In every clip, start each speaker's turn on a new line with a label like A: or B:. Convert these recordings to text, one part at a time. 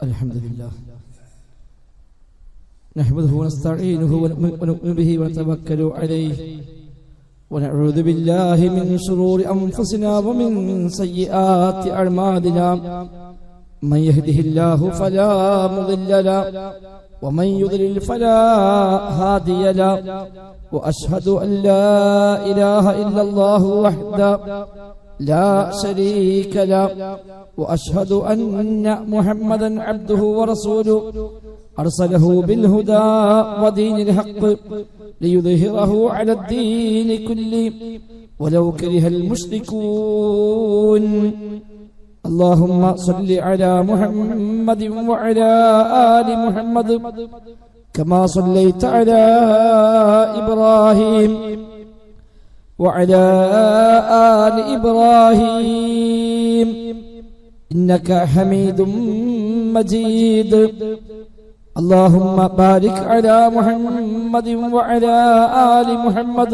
A: الحمد لله نحمده ونستعينه ونؤمن به ونتوكل عليه ونعوذ بالله من شرور أنفسنا ومن سيئات أعمالنا من يهده الله فلا مضل له ومن يضلل فلا هادي له وأشهد أن لا إله إلا الله وحده لا شريك له وأشهد أن محمدا عبده ورسوله أرسله بالهدى ودين الحق ليظهره على الدين كله ولو كره المشركون اللهم صل على محمد وعلى آل محمد كما صليت على إبراهيم وعلى آل إبراهيم إنك حميد مجيد اللهم بارك على محمد وعلى آل محمد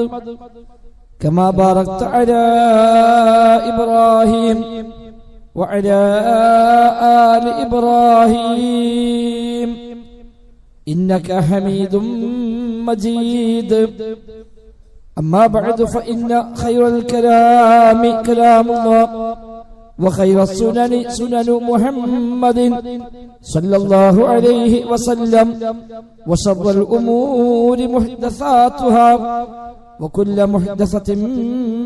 A: كما باركت على إبراهيم وعلى آل إبراهيم إنك حميد مجيد أما بعد فإن خير الكلام كلام الله وخير السنن سنن محمد صلى الله عليه وسلم وشر الأمور محدثاتها وكل محدثة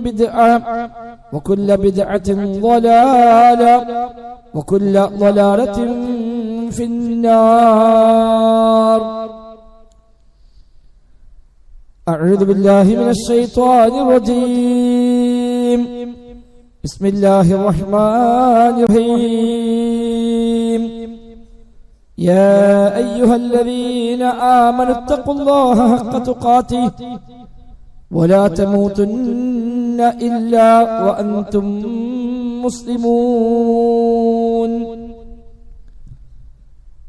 A: بدعة وكل بدعة ضلالة وكل ضلالة في النار أعوذ بالله من الشيطان الرجيم بسم الله الرحمن الرحيم يا أيها الذين آمنوا اتقوا الله حق تقاته ولا تموتن إلا وأنتم مسلمون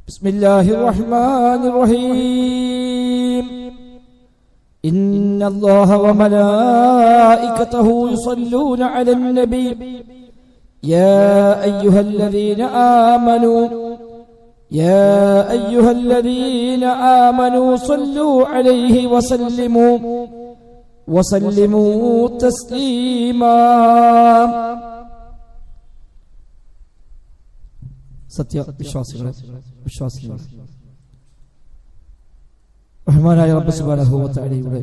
A: بسم الله الرحمن الرحيم إن الله وملائكته يصلون على النبي يا أيها الذين آمنوا صلوا عليه وسلموا تسليما സത്യ വിശ്വാസികളെ റഹ്മാനായ റബ്ബ് സുബ്ഹാനഹു വ തആലയുടെ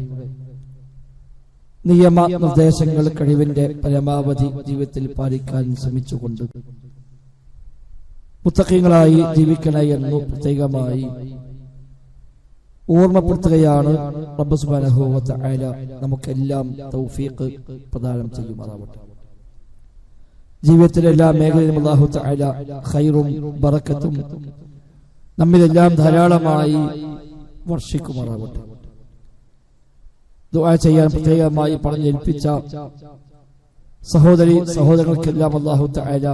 A: നിയമ നിർദ്ദേശങ്ങൾ കഴിവിന്റെ പരമാവധി ജീവിതത്തിൽ പാലിക്കാൻ ശ്രമിച്ചുകൊണ്ട് മുത്തഖീങ്ങളായി ജീവിക്കണേ എന്ന് പ്രത്യേകമായി ഓർമ്മപ്പെടുത്തുകയാണ്. റബ്ബ് സുബ്ഹാനഹു വ തആല നമുക്കെല്ലാം തൗഫീഖ് പ്രദാനം ചെയ്യുമാറാവട്ടെ. ജീവിതത്തിലെ എല്ലാ മേഖലയിലും അല്ലാഹു തആല ഖൈറും ബറക്കത്തും നമ്മിലെല്ലാം ധാരാളമായി വർഷിക്കുമാറാവട്ടെ. ദുആ ചെയ്യാൻ പ്രത്യേകമായി പറഞ്ഞേൽപ്പിച്ച സഹോദരങ്ങൾക്കെല്ലാം അല്ലാഹു തആല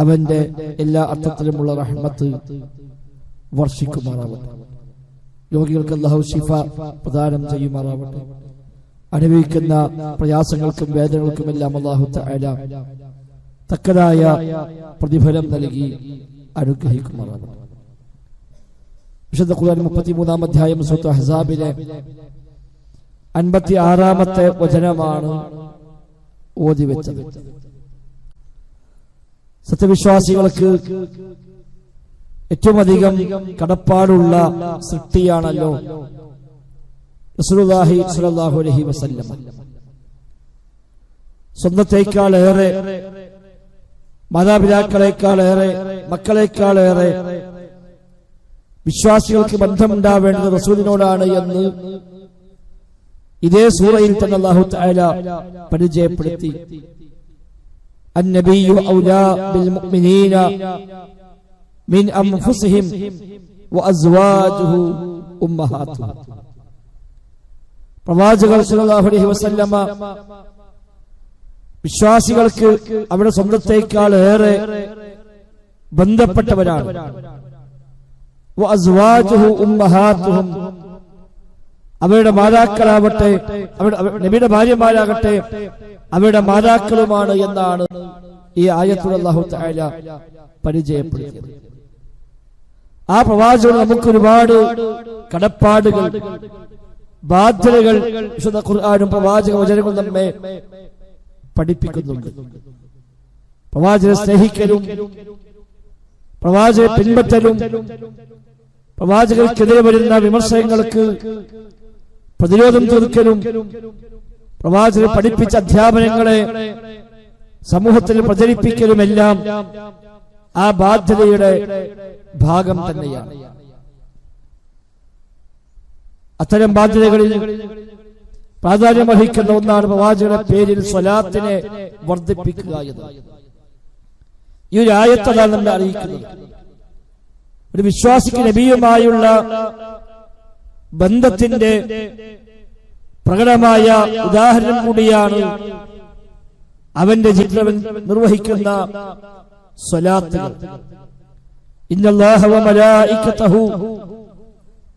A: അവന്റെ എല്ലാ അർത്ഥത്തിലുമുള്ള റഹ്മത്ത് വർഷിക്കുമാറാവട്ടെ. രോഗികൾക്ക് അല്ലാഹു ശിഫ പ്രദാനം ചെയ്യുമാറാവട്ടെ. അനുഭവിക്കുന്ന പ്രയാസങ്ങൾക്കും വേദനകൾക്കുമെല്ലാം അല്ലാഹു തആല തക്കതായ പ്രതിഫലം നൽകി അനുഗ്രഹിക്കുമാറാവട്ടെ. വിശുദ്ധ ഖുർആൻ 33-ാം അധ്യായം സൂറത്തുൽ അഹ്സാബിലെ 56-ാമത്തെ വചനമാണ് ഓതിവെച്ചത്. സത്യവിശ്വാസികൾക്ക് ഏറ്റവും അധികം കടപ്പാടുള്ള സൃഷ്ടിയാണല്ലോ റസൂലുള്ളാഹി സ്വല്ലല്ലാഹു അലൈഹി വസല്ലം. സ്വന്തത്തേക്കാളേറെ, മാതാപിതാക്കളെക്കാളേറെ, മക്കളെക്കാളേറെ വിശ്വാസികൾക്ക് ബന്ധമുണ്ടാവേണ്ടത് റസൂലിനോടാണ് എന്ന് ഇതേ സൂറയിൽ തന്നെ അല്ലാഹു തആല പരിചയപ്പെടുത്തി. അന്നബിയ്യു ഔലാ ബിൽ മുഅ്മിനീന മിൻ അൻഫുസിഹിം വഅസ്വാജുഹു ഉമ്മഹാത്തുഹും. പ്രവാചകർ സല്ലല്ലാഹു അലൈഹി വസല്ലമ വിശ്വാസികൾക്ക് അവരുടെ സ്വന്തത്തേക്കാൾ ഏറെ ബന്ധപ്പെട്ടവരാണ്. വഅസ്വാജുഹു ഉമ്മഹാത്തുഹും, അവരുടെ മാതാക്കളാവട്ടെ, നബിയുടെ ഭാര്യമാരാകട്ടെ അവരുടെ മാതാക്കളുമാണ് എന്നാണ് ഈ ആയത്തുൽ അല്ലാഹു തആല പരിചയപ്പെടുത്തിയത്. ആ പ്രവാചകൻ നമുക്കൊരുപാട് കടപ്പാടുകൾ, ബാധ്യതകൾ വിശുദ്ധ ഖുർആനും പ്രവാചക വചനങ്ങളും നമ്മെ പഠിപ്പിക്കുന്നുണ്ട്. പ്രവാചകനെ സ്നേഹിക്കലും, പ്രവാചകനെ പിൻപറ്റലും, പ്രവാചകർക്കെതിരെ വരുന്ന വിമർശനങ്ങൾക്ക് പ്രതിരോധം തീർക്കലും, പ്രവാചകർ പഠിപ്പിച്ച അധ്യാപനങ്ങളെ സമൂഹത്തിൽ പ്രചരിപ്പിക്കലുമെല്ലാം ആ ബാധ്യതയുടെ ഭാഗം തന്നെയാണ്. അത്തരം ബാധ്യതകളിൽ പ്രാധാന്യം വഹിക്കുന്ന ഒന്നാണ് പ്രവാചകരുടെ പേരിൽ സ്വലാത്തിനെ വർദ്ധിപ്പിക്കുക എന്നത്. ഈ ഒരു ആയത്താണ് നമ്മെ അറിയിക്കുന്നത്. ഒരു വിശ്വാസിക്ക് നബിയുമായുള്ള ബന്ധത്തിന്റെ പ്രകടമായ ഉദാഹരണം കൂടിയാണ് അവന്റെ ജീവിതം നിർവഹിക്കുന്ന സ്വലാത്തുകൾ. ഇന്നല്ലാഹ വ മലായികതഹു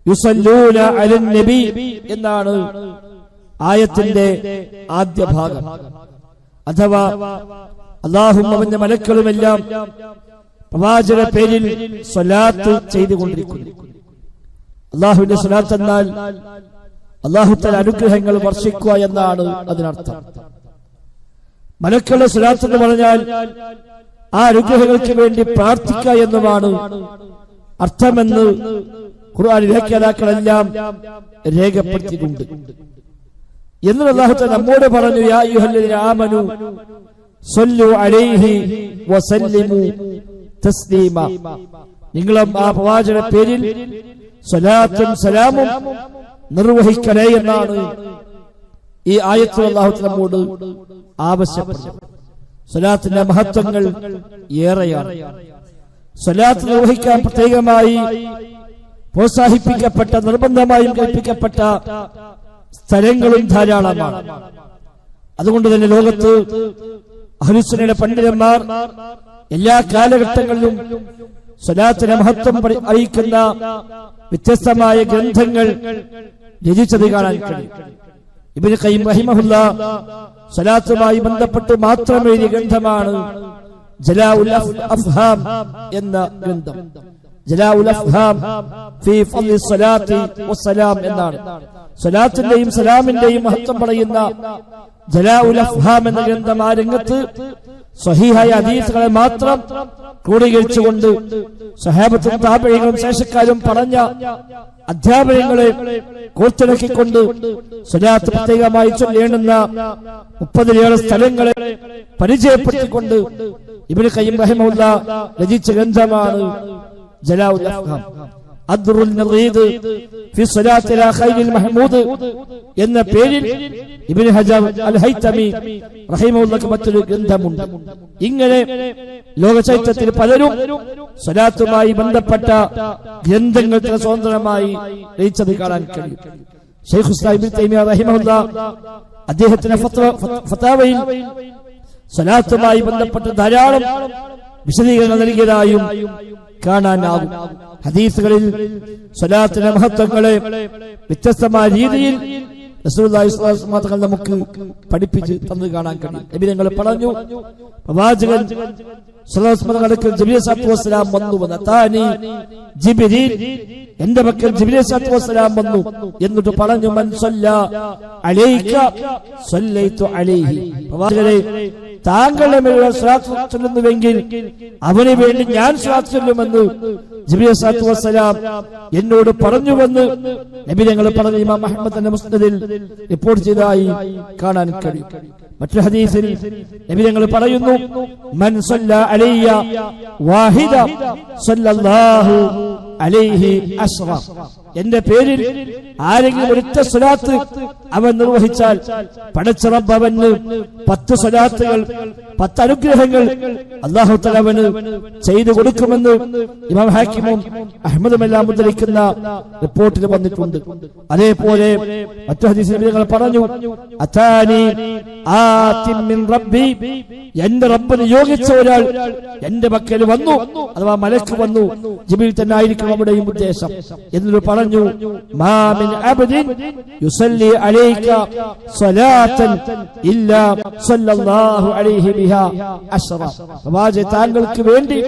A: യുസല്ലൂന അലൻ നബി എന്നാണ് ആയത്തിന്റെ ആദ്യ ഭാഗം. അഥവാ അല്ലാഹും അവന്റെ മലക്കളുമെല്ലാം പ്രവാചകരുടെ പേരിൽ സ്വലാത്ത് ചെയ്തുകൊണ്ടിരിക്കുന്നു. അല്ലാഹുവിന്റെ സ്വലാത്ത് എന്നാൽ അല്ലാഹു തആല അനുഗ്രഹങ്ങൾ വർഷിക്കുക എന്നാണ് അതിനർത്ഥം. മലക്കളുടെ സ്വലാത്ത് എന്ന് പറഞ്ഞാൽ ആ അനുഗ്രഹങ്ങൾക്ക് വേണ്ടി പ്രാർത്ഥിക്കുക എന്നുമാണ് അർത്ഥമെന്ന് ഖുർആൻ വ്യാഖ്യാതാക്കളെല്ലാം രേഖപ്പെടുത്തിയിട്ടുണ്ട്. എന്ന് അല്ലാഹു തആല നമ്മോട് പറഞ്ഞു, യാ അയ്യുഹല്ലദീന ആമനു സ്വല്ലു അലൈഹി വസല്ലിമു തസ്ലീമ. നിങ്ങളും ആ പ്രവാചകന്റെ പേരിൽ സ്വലാത്തും സലാമും നിർവഹിക്കണേ എന്നാണ് ഈ ആയത്തിൽ അല്ലാഹു തആല നമ്മോട് ആവശ്യപ്പെട്ടത്. സ്വലാത്തിന്റെ മഹത്വങ്ങൾ ഏറെയാണ്. സ്വലാത്ത് നിർവഹിക്കാൻ പ്രത്യേകമായി പ്രോത്സാഹിപ്പിക്കപ്പെട്ട, നിർബന്ധമായും കൽപ്പിക്കപ്പെട്ട സ്ഥലങ്ങളും ധാരാളമാണ്. അതുകൊണ്ട് തന്നെ ലോകത്ത് അഹ്ലുസുന്നയുടെ പണ്ഡിതന്മാർ എല്ലാ കാലഘട്ടങ്ങളിലും സ്വലാത്തിന്റെ മഹത്വം അറിയിക്കുന്ന വ്യത്യസ്തമായ ഗ്രന്ഥങ്ങൾ രചിച്ചത് കാണാൻ കഴിയും. ഇബ്നു ഖയ്യിം റഹിമഹുല്ലാഹ് സ്വലാത്തുമായി ബന്ധപ്പെട്ട് മാത്രം എഴുതിയ ഗ്രന്ഥമാണ് ജലാഉൽ അഫ്ഹാം എന്ന ഗ്രന്ഥം. ജലാഉൽ അഫ്ഹാം ഫീ ഫളി സ്വലാത്തി വസ്സലാം എന്നാണ്. സ്വലാത്തിന്റെയും സലാമിന്റെയും മഹത്വം പറയുന്ന ജലാഉൽ അഫ്ഹാം എന്ന ഗ്രന്ഥം ആ രംഗത്ത് സ്വഹീഹായ ഹദീസുകളെ മാത്രം ക്രോഡീകരിച്ചുകൊണ്ട് സഹാബത്തും താബഈങ്ങളും ശേഷക്കാരും പറഞ്ഞ അധ്യാപനങ്ങളെ കോർത്തിണക്കിക്കൊണ്ട് സ്വലാത്ത് പ്രത്യേകമായി ചൊല്ലേണ്ടുന്ന 30-ലേറെ സ്ഥലങ്ങളെ പരിചയപ്പെടുത്തിക്കൊണ്ട് ഇബ്നു ഖയ്യിം റഹിമഹുല്ലാഹ് രചിച്ച ഗ്രന്ഥമാണ് ജലാഉൽ അഫ്ഹാം. അദ്റുൽ നദീദ് ഫി സ്വലാത്തി അലാ ഖൈരിൽ മഹ്മൂദ് എന്ന പേരിൽ ഇബ്നു ഹജർ അൽ ഹൈതമി റഹിമഹുല്ലാഹ് മറ്റൊരു ഗ്രന്ഥമുണ്ട്. ഇങ്ങനെ ലോക ചരിത്രത്തിൽ പലരും സ്വലാത്തുമായി ബന്ധപ്പെട്ട ഗ്രന്ഥങ്ങൾ സ്വതന്ത്രമായി രചിച്ചത് കാണാൻ കഴിയും. ശൈഖുൽ ഇസ്ലാം ഇബ്നു തൈമിയ്യ റഹിമഹുല്ലാഹ് അദ്ദേഹത്തിന്റെ ഫത്വാവയിൽ സ്വലാത്തുമായി ബന്ധപ്പെട്ട ധാരാളം വിശദീകരണങ്ങൾ നൽകിയതായും കാണാനാകും. ഹദീസുകളിൽ സ്വലാത്തിന്റെ മഹത്വങ്ങളെ വ്യത്യസ്തമായ രീതിയിൽ റസൂലുള്ളാഹി സ്വല്ലല്ലാഹു അലൈഹി വസല്ലം തങ്ങൾ നമുക്ക് പഠിപ്പിച്ച് തന്നു കാണാൻ കഴിയും. നബി തങ്ങൾ പറഞ്ഞു, പ്രവാചകൻ സ്വല്ലല്ലാഹു അലൈഹി വസല്ലം ജിബ്രീൽ സ്വല്ലല്ലാഹു അലൈഹി വസല്ലം വന്നു, താനി ജിബ്രീൽ, എന്റെ പക്കൽ ജിബ്രീൽ സ്വല്ലല്ലാഹു അലൈഹി വസല്ലം വന്നു, എന്നിട്ട് പറഞ്ഞു, മൻ സ്വല്ലാ അലൈക സ്വല്ലൈതു അലൈഹി. പ്രവാചകരെ, താങ്കളുടെ മേൽ സ്വലാത്ത് ചൊല്ലുന്നുവെങ്കിൽ അവന് വേണ്ടി ഞാൻ സ്വലാത്ത് ചൊല്ലുമെന്ന് ജിബ്രീൽ സ്വല്ലല്ലാഹു അലൈഹി വസല്ലം എന്നോട് പറഞ്ഞുവെന്ന് നബി തങ്ങൾ പറഞ്ഞു. ഇമാം അഹ്മദ് തന്റെ മുസ്നദിൽ റിപ്പോർട്ട് ചെയ്തതായി കാണാൻ കഴിയും. മറ്റൊരു ഹദീസിൽ നബി തങ്ങൾ പറയുന്നു, മൻ സ്വല്ലാ അലയ്യ വാഹിദ സ്വല്ലല്ലാഹു അലൈഹി അശ്റ. എന്റെ പേരിൽ ആരെങ്കിലും ഒരൊറ്റ സ്വലാത്ത് അവൻ നിർവഹിച്ചാൽ പടച്ച റബ്ബ് അവന് 10 സ്വലാത്തുകൾ, 10 അനുഗ്രഹങ്ങൾ അല്ലാഹു തആല അവന് ചെയ്തു കൊടുക്കുമെന്ന് ഇമാം ഹാക്കിമും അഹ്മദുമെല്ലാം ഉദ്ധരിക്കുന്ന റിപ്പോർട്ടിൽ വന്നിട്ടുണ്ട്. അതേപോലെ മറ്റു ഹദീസിൽ നബി പറഞ്ഞു, അതാനി ആതിം മിൻ റബ്ബി, എന്റെ റബ്ബ് നിയോഗിച്ച ഒരാൾ എന്റെ പക്കൽ വന്നു, അഥവാ മലക്ക് വന്നു. ജിബ്രീൽ തന്നെ ആയിരിക്കും അവിടെയും ഉദ്ദേശം. എന്നിട്ട് പറഞ്ഞു, മാ മിൻ അബ്ദിൻ യുസല്ലി അലൈക സ്വലാത്തൻ ഇല്ലാ സ്വല്ലല്ലാഹു അലൈഹി ബിഹാ അശ്റ. പ്രവാചകൻ താങ്കൾക്ക് വേണ്ടി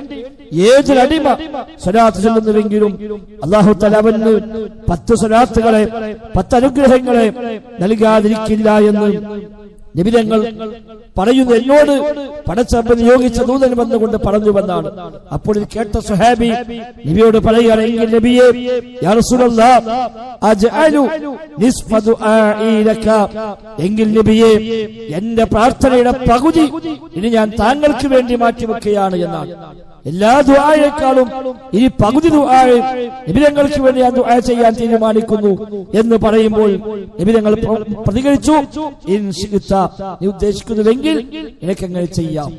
A: ഏതൊരടിമ സ്വലാത്ത് ചൊല്ലുന്നുവെങ്കിലും അല്ലാഹു തആല അവന് 10 സ്വലാത്തുകളെ 10 അനുഗ്രഹങ്ങളെ നൽകാതിരിക്കില്ല എന്ന് നബി തങ്ങൾ പറയുന്നു. എന്നോട് പടച്ചറബ് നിയോഗിച്ച ദൂതൻ വന്നുകൊണ്ട് പറഞ്ഞുവെന്നാണ്. അപ്പോൾ ഇത് കേട്ട സ്വഹാബി നബിയോട് പറയുകയാണെങ്കിൽ, നബിയേ യാ റസൂലല്ലാഹ് അജ്അലു നിസ്ഫ ദുആഇ ലക, എങ്കിൽ നബിയേ എന്റെ പ്രാർത്ഥനയുടെ പകുതി ഇനി ഞാൻ താങ്കൾക്ക് വേണ്ടി മാറ്റിവെക്കുകയാണ് എന്നാണ്. എല്ലാ ദുആയേക്കാളും ഇനി പകുതി ദുആ നബി തങ്ങൾക്ക് വേണ്ടി ഞാൻ ദുആ ചെയ്യാൻ തീരുമാനിക്കുന്നു എന്ന് പറയുമ്പോൾ നബി തങ്ങൾ പ്രതികരിച്ചു, ഇൻശിഅത, നീ ഉദ്ദേശിക്കുന്നുവെങ്കിൽ എനിക്ക് അങ്ങനെ ചെയ്യാം.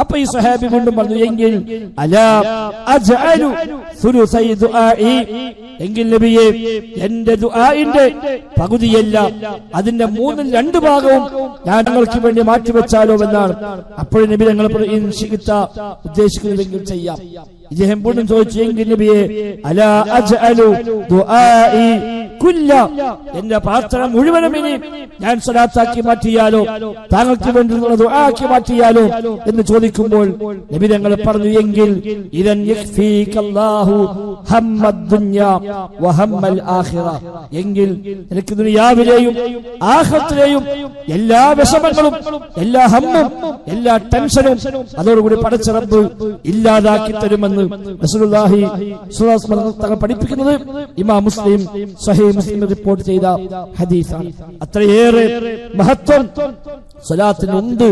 A: അപ്പൊ ഈ സ്വഹാബി വീണ്ടും പറഞ്ഞു, എങ്കിൽ അലാ അജ്അലു സുലുസൈ ദുആഇ, എങ്കിൽ നബിയേ എന്റെ ദുആഇന്റെ പകുതിയല്ല അതിന്റെ 3/2 ഭാഗവും ഞാൻ നിങ്ങൾക്ക് വേണ്ടി മാറ്റിവെച്ചാലോ എന്നാണ്. അപ്പോൾ നബി തങ്ങൾ പറഞ്ഞു, ഇൻശിഅത, ഉദ്ദേശിക്കുന്നുവെങ്കിൽ ചെയ്യാം. ഇദ്ദേഹം വീണ്ടും ചോദിച്ചു, എങ്കിൽ നബിയേ അലാ അജ്അലു ദുആഇ കുല്ല, എന്റെ പ്രാർത്ഥന മുഴുവനും ഇനി ഞാൻ സ്വലാത്താക്കി മാറ്റിയാലോ, താങ്കൾക്ക് വേണ്ടിയുള്ള ദുആക്കി മാറ്റിയാലോ എന്ന് ചോദിക്കുമ്പോൾ നബി തങ്ങൾ പറഞ്ഞു, എങ്കിൽ ഇദൻ യക്ഫീകല്ലാഹു ഹമ്മദ് ദുനിയാ വഹമ്മൽ ആഖിറ, എങ്കിൽ നിനക്ക് ദുനിയാവിലെയും ആഖിറത്തിലെയും എല്ലാ വിഷമങ്ങളും എല്ലാ ഹമ്മും എല്ലാ ടെൻഷനും അതോടുകൂടി പടച്ച റബ്ബ് ഇല്ലാതാക്കി തരുമെന്ന് റസൂലുള്ളാഹി സ്വല്ലല്ലാഹു അലൈഹി വസല്ലം തങ്ങൾ പഠിപ്പിക്കുന്നത് ഇമാം മുസ്ലിം സ്വഹീഹ് മുസ്ലിം റിപ്പോർട്ട് ചെയ്ത ഹദീസാണ്. അത്രയേറെ മഹത്വം സ്വലാത്തിനുണ്ട്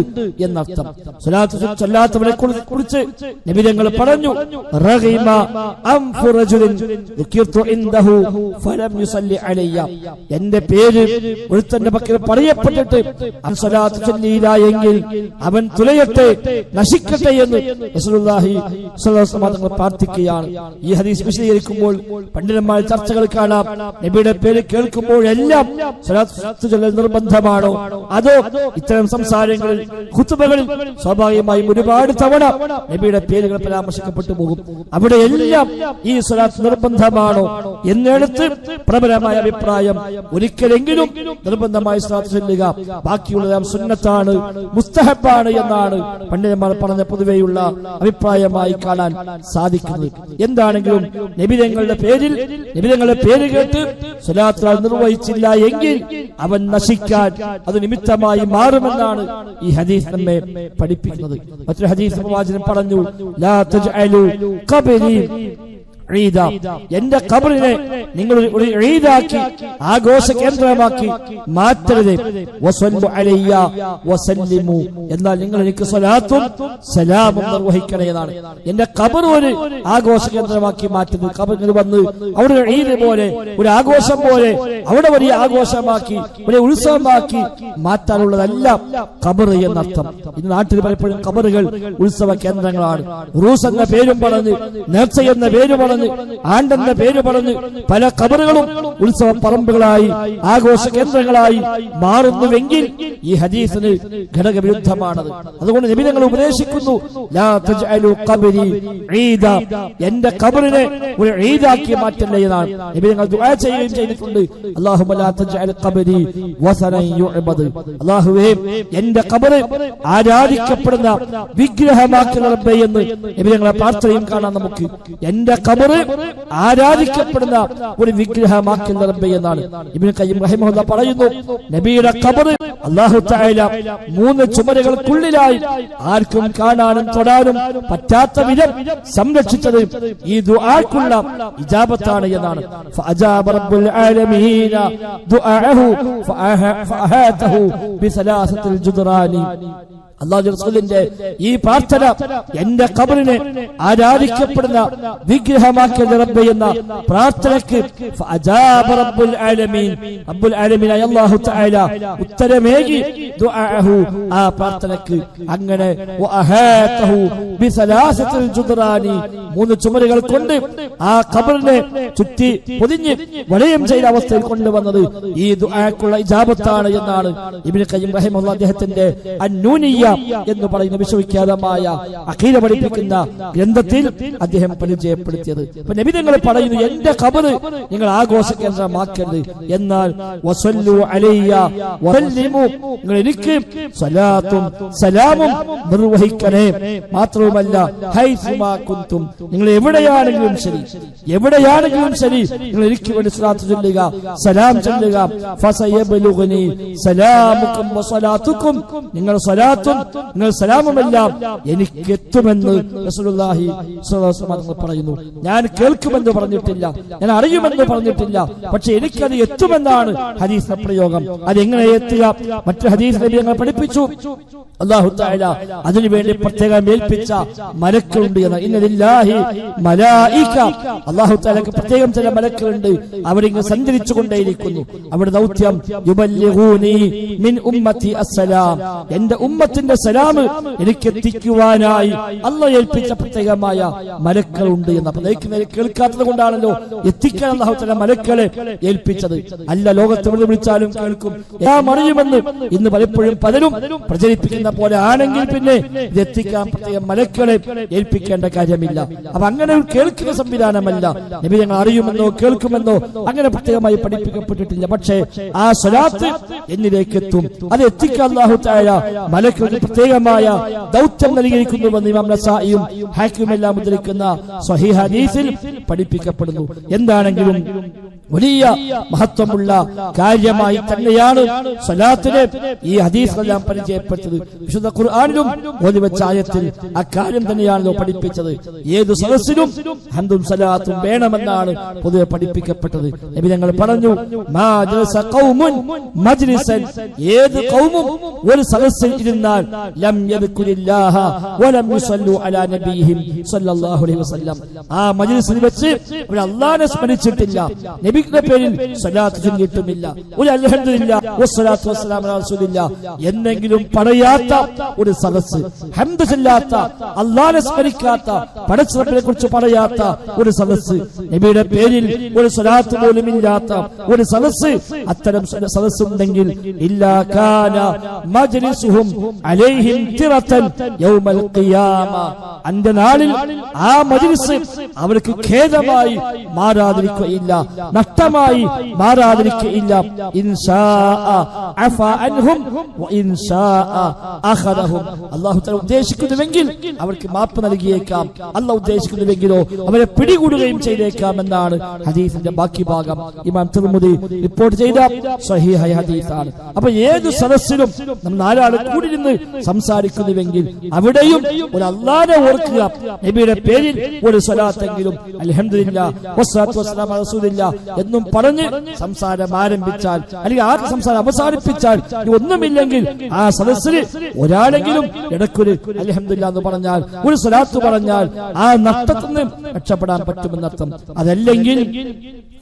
A: എന്നർത്ഥം. സ്വലാത്ത് ചൊല്ലാത്തവരെ കുറിച്ച് നബി തങ്ങൾ പറഞ്ഞു, റഗിമ അൻഫു റജുലിൻ ദുകിർതു ഇൻദഹു ഫലം യുസല്ലി അലയ്യ, എന്റെ പേര് ഒരുത്തന്റെ പക്കൽ പറയപ്പെട്ടിട്ട് അവൻ സ്വലാത്ത് ചൊല്ലിയില്ല എങ്കിൽ അവൻ തുലയട്ടെ, നശിക്കട്ടെ എന്ന് റസൂലുള്ളാഹി സ്വല്ലല്ലാഹു അലൈഹി വസല്ലം പ്രാർത്ഥിക്കുകയാണ്. ഈ ഹദീസ് വിശദീകരിക്കുമ്പോൾ പണ്ഡിതന്മാർ ചർച്ചകൾ കാണാം. നബിയുടെ പേര് കേൾക്കുമ്പോഴെല്ലാം സ്വലാത്ത് ചൊല്ലൽ നിർബന്ധമാണോ, അതോ ഇത്തരം സംസാരങ്ങളിൽ ഖുതുബകളിൽ സ്വാഭാവികമായും ഒരുപാട് തവണ നബിയുടെ പേരുകൾ പരാമർശിക്കപ്പെട്ടു പോകും. അവിടെയെല്ലാം ഈ സ്വലാത്ത് നിർബന്ധമാണോ എന്നെടുത്ത് പ്രബലമായ അഭിപ്രായം, ഒരിക്കലെങ്കിലും നിർബന്ധമായി സ്വലാത്ത് ചൊല്ലുക, ബാക്കിയുള്ളതെല്ലാം സുന്നത്താണ്, മുസ്തഹബാണ് എന്നാണ് പണ്ഡിതന്മാർ പറഞ്ഞ പൊതുവെയുള്ള അഭിപ്രായമായി കാണാൻ സാധിക്കുന്നത്. എന്താണെങ്കിലും നബിതങ്ങളുടെ പേര് കേട്ട് സ്വലാത്ത് നിർവഹിച്ചില്ല എങ്കിൽ അവൻ നശിക്കാൻ അത് നിമിത്തമായി മാറുമെന്നാണ് ഈ ഹദീസ് നമ്മെ പഠിപ്പിക്കുന്നത്. മറ്റൊരു ഹദീസ് പ്രവാചകൻ പറഞ്ഞു, ലാ തജ്അലു ഖബരി ഈദ, എന്റെ ഖബറിനെ നിങ്ങൾ ഒരു ഈദാക്കി ആഘോഷ കേന്ദ്രമാക്കി മാറ്റരുത്. വസല്ലു അലയ്യ വസല്ലിമു, എന്നാൽ നിങ്ങൾ എനിക്ക് സ്വലാത്തും സലാമും നിർവഹിക്കണേ എന്നാണ്. എന്റെ ഖബർ ഒരു ആഘോഷ കേന്ദ്രമാക്കി മാറ്റുന്നത്, ഖബറിൽ വന്ന് അവിടെ ഒരു ഈദ് പോലെ ഒരു ആഘോഷം പോലെ അവിടെ വലിയ ആഘോഷമാക്കി വലിയ ഉത്സവമാക്കി മാറ്റാനുള്ളതല്ല ഖബർ എന്നർത്ഥം. ഇന്ന് നാട്ടിൽ പലപ്പോഴും ഖബറുകൾ ഉത്സവ കേന്ദ്രങ്ങളാണ്. റൂസ് എന്ന പേരും പറഞ്ഞ്, നേർച്ച എന്ന പേര് പറഞ്ഞ്, ആണ്ടെന്ന പേര് പറഞ്ഞ് പല ഖബറുകളും ഉത്സവ പറമ്പുകളായി ആഘോഷ കേന്ദ്രങ്ങളായി മാറുന്നുവെങ്കിൽ ഈ ഹദീസിന് ഘടകവിരുദ്ധമാണത്. അതുകൊണ്ട് നബി തങ്ങൾ ഉപദേശിക്കുന്നു, ലാ തജ്അലു ഖബരി ഈദ, എന്റെ ഖബറിനെ ഒരു ഈദാക്കി മാറ്റല്ലേ എന്നാണ്. നബി തങ്ങൾ ദുആ ചെയ്യുകയും ചെയ്തിട്ടുണ്ട്, അല്ലാഹുമ്മ ലാ തജ്അൽ ഖബരി വസനൻ യുഅബദ്, അല്ലാഹുവേ എന്റെ ഖബർ ആരാധിക്കപ്പെടുന്ന വിഗ്രഹമാക്കി റബ്ബേ എന്ന് നബി തങ്ങളെ പ്രാർത്ഥനയും കാണാൻ നമുക്ക്. എന്റെ ഖബർ ആരാധിക്കപ്പെടുന്ന ഒരു വിഗ്രഹമാക്കി റബ്ബേ എന്നാണ്. ഇബ്നു ഖയ്യിം റഹിമഹുല്ലാഹ് പറയുന്നു, നബിയുടെ ഖബർ അല്ലാഹു തആല 3 ചുമരുകൾക്കുള്ളിലായി ആർക്കും കാണാനും തൊടാനും പറ്റാത്ത വിധം സംരക്ഷിച്ചത് ഈ ദുആക്കുള്ള ഇജാബത്താണ് എന്നാണ്. ഫഅജാബ റബ്ബുൽ ആലമീന ദുആഅഹു ഫഅഹാതഹു ബിസലാസത്തിൽ ജുദ്റാനി, അല്ലാഹുവിന്റെ റസൂലിന്റെ ഈ പ്രാർത്ഥന എന്റെ ഖബറിനെ ആരാധിക്കപ്പെടുന്ന വിഗ്രഹമാക്കിയ റബ്ബേ എന്ന പ്രാർത്ഥനയ്ക്ക് ഫഅജാബ റബ്ബുൽ ആലമീൻ, റബ്ബുൽ ആലമീനായ അല്ലാഹു തആല ഉത്തരമേകി ദുആഅഹു, ആ പ്രാർത്ഥനയ്ക്ക്. അങ്ങനെ വഅഹാതഹു ബിസലാസത്തിൽ ജുദ്റാനി, 3 ചുമരുകൾ കൊണ്ട് ആ ഖബറിനെ ചുറ്റി പൊതിഞ്ഞ് വലയം ചെയ്ത അവസ്ഥയിൽ കൊണ്ടുവന്നത് ഈ ദുആക്കുള്ള ഇജാബത്താണ് എന്നാണ് ഇബ്നു ഖയ്യിം റഹിമഹുല്ലാഹ് അദ്ദേഹത്തിന്റെ അന്നൂനിയ എന്ന് പറയുന്ന വിശ്വവിഖ്യാതമായ അഖീദ പഠിപ്പിക്കുന്ന ഗ്രന്ഥത്തിൽ അദ്ദേഹം പരിചയപ്പെടുത്തിയത്. അപ്പൊ നബി തങ്ങൾ പറയുന്നു, എന്റെ ഖബർ നിങ്ങൾ ആഘോഷ കേന്ദ്രമാക്കരുത്, എന്നാൽ വസല്ലു അലയ്യ വസല്ലിമു, നിങ്ങൾ എനിക്ക് സ്വലാത്തും സലാമും നിർവഹിക്കണേ. മാത്രവുമല്ല ഹൈസുമാ കുന്തും, നിങ്ങൾ എവിടെയാണെങ്കിലും ശരി നിങ്ങൾ എനിക്ക് വേണ്ടി സ്വലാത്ത് ചൊല്ലുക, സലാം ചൊല്ലുക. ഫസയബ്ലുഗനി സലാമുക്കും വസലാത്തുക്കും, നിങ്ങൾ സ്വലാത്തും നിങ്ങൾ സലാമുമെല്ലാം എനിക്ക് എത്തുമെന്ന് റസൂലുള്ളാഹി സ്വല്ലല്ലാഹു അലൈഹി വസല്ലം പറയുന്നു. ഞാൻ കേൾക്കുമെന്ന് പറഞ്ഞിട്ടില്ല, ഞാൻ അറിയുമെന്ന് പറഞ്ഞിട്ടില്ല, പക്ഷെ എനിക്കത് എത്തുമെന്നാണ് ഹദീസ് പ്രയോഗം. അതെങ്ങനെ എത്തുക? മറ്റു ഹദീസ് നബി ഞങ്ങൾ പഠിപ്പിച്ചു, അല്ലാഹു തആല അതിനുവേണ്ടി പ്രത്യേകം ഏൽപ്പിച്ച മലക്കുണ്ട് എന്ന്. ഇന്നലില്ലാഹി മലായിക, അല്ലാഹു തആലക്ക് പ്രത്യേകം ചില മലക്കുകളുണ്ട്, അവരിങ്ങനെ സഞ്ചരിച്ചു കൊണ്ടേയിരിക്കുന്നു. അവരുടെ ദൗത്യം യുബല്ലിഗൂനി മിൻ ഉമ്മത്തി അസ്സലാം, എന്റെ ഉമ്മത്തിന്റെ സലാം എനിക്ക് എത്തിക്കുവാനായി അല്ലാഹു ഏൽപ്പിച്ച പ്രത്യേകമായ മലക്കുകളുണ്ട് എന്ന്. അപ്പൊ കേൾക്കാത്തത് കൊണ്ടാണല്ലോ എത്തിക്കാൻ അല്ലാഹു തആല മലക്കുകളെ ഏൽപ്പിച്ചത്. അല്ല ലോകത്ത് എവിടെ വിളിച്ചാലും കേൾക്കും, എല്ലാം അറിയുമെന്ന് ഇന്ന് പലപ്പോഴും പലരും പ്രചരിപ്പിക്കുന്ന പോലെ ആണെങ്കിൽ പിന്നെ ഇത് എത്തിക്കാൻ പ്രത്യേകം മലക്കുകളെ ഏൽപ്പിക്കേണ്ട കാര്യമില്ല. അപ്പൊ അങ്ങനെ ഒരു കേൾക്കുന്ന സംവിധാനമല്ല. നബി ഞങ്ങൾ അറിയുമെന്നോ കേൾക്കുമെന്നോ അങ്ങനെ പ്രത്യേകമായി പഠിപ്പിക്കപ്പെട്ടിട്ടില്ല. പക്ഷേ ആ സ്വലാത്ത് എന്നിലേക്ക് എത്തും, അത് എത്തിക്കാൻ അല്ലാഹു തആല മലക്കുകൾക്ക് പ്രത്യേകമായ ദൗത്യം നൽകിയിരിക്കുന്നുവെന്ന് ഇമാം നസായിയും ഹാക്കിമും എല്ലാം ഉദ്ധരിക്കുന്ന സ്വഹീഹ് ഹദീസിൽ പഠിപ്പിക്കപ്പെടുന്നു. എന്താണെങ്കിലും വലിയ മഹത്വമുള്ള കാര്യമായി തന്നെയാണ് സ്വലാത്തിനെ ഈ ഹദീസിലെല്ലാം പരിചയപ്പെട്ടത്. വിശുദ്ധ ഖുർആനിലും ഓതിവെച്ച ആയത്തിൽ അക്കാര്യം തന്നെയാണല്ലോ പഠിപ്പിച്ചത്. ഏത് സദസ്സിലും ഹംദും സലാത്തും വേണമെന്നാണ് പൊതുവെ പഠിപ്പിക്കപ്പെട്ടത്. നബി തങ്ങൾ പറഞ്ഞു, ഏത് ഖൗമും ഒരു സദസ്സിൽ ഇരുന്നാൽ ലം യദ്കുരില്ലാഹ വലം യുസല്ലു അലാ നബിയിഹിം സ്വല്ലല്ലാഹു അലൈഹി വസല്ലം, ആ മജ്ലിസിൽ വെച്ച് അവർ അല്ലാഹുവിനെ സ്മരിച്ചിട്ടില്ല, നബിയുടെ പേരിൽ സ്വലാത്ത് ചൊല്ലിയിട്ടുമില്ല, ഒരു അൽഹംദുലില്ലാഹ് വസ്സലാത്തു വസ്സലാമു അലാ റസൂലില്ലാഹ് എന്നെങ്കിലും പറയാത്ത ഒരു സദസ്സ്, ഹംദ് ചൊല്ലാത്ത, അല്ലാഹുവിനെ സ്മരിക്കാത്ത, പടച്ചവനെ കുറിച്ച് പറയാത്ത ഒരു സദസ്സ്, നബിയുടെ പേരിൽ ഒരു സ്വലാത്ത് പോലും ഇല്ലാത്ത ഒരു സദസ്സ്, അത്തരം സദസ്സ് ഉണ്ടെങ്കിൽ ഇല്ലാ കാന മജ്ലിസുഹും അലൈഹിം തിറതൻ യൗമൽ ഖിയാമ, അന്ത്യനാളിൽ ആ മജ്ലിസ് അവർക്ക് ഖേദമായി മാറാതിരിക്കുകയില്ല, നഷ്ടമായി മാറാതിരിക്കുകയില്ല. ഇൻശാഅ അഫാ അൻഹും വഇൻശാഅ അഖദഹും, അല്ലാഹു തആല ഉദ്ദേശിക്കുന്നുവെങ്കിൽ അവർക്ക് മാപ്പ് നൽകിയേക്കാം, അല്ലാഹു ഉദ്ദേശിക്കുന്നുവെങ്കിലോ അവരെ പിടികൂടുകയും ചെയ്തേക്കാം എന്നാണ് ഹദീസിന്റെ ബാക്കി ഭാഗം. ഇമാം തിർമിദി റിപ്പോർട്ട് ചെയ്ത സ്വഹീഹ് ഹദീസാണ്. അപ്പൊ ഏത് സദസ്സിലും നമ്മൾ നാലാൾ കൂടി നിന്ന് സംസാരിക്കുന്നുവെങ്കിൽ അവിടെയും ഒരു അല്ലാഹുവിനെ ഓർക്കുക, നബിയുടെ പേരിൽ ഒരു സ്വലാത്തെങ്കിലും അൽഹംദുലില്ലാഹ് വസ്സലാത്തു വസ്സലാമു അലാ റസൂലില്ലാഹ് എന്നും പറഞ്ഞ് സംസാരം ആരംഭിച്ചാൽ അല്ലെങ്കിൽ ആ സംസാരം അവസാനിപ്പിച്ചാൽ ഒന്നുമില്ലെങ്കിൽ ആ സദസ്സിൽ ഒരാളെങ്കിലും ഇടയ്ക്കൊരു അൽഹംദുലില്ലാഹ് എന്ന് പറഞ്ഞാൽ, ഒരു സ്വലാത്ത് പറഞ്ഞാൽ ആ നഷ്ടത്തിൽ നിന്ന് രക്ഷപ്പെടാൻ പറ്റുമെന്നർത്ഥം. അതല്ലെങ്കിൽ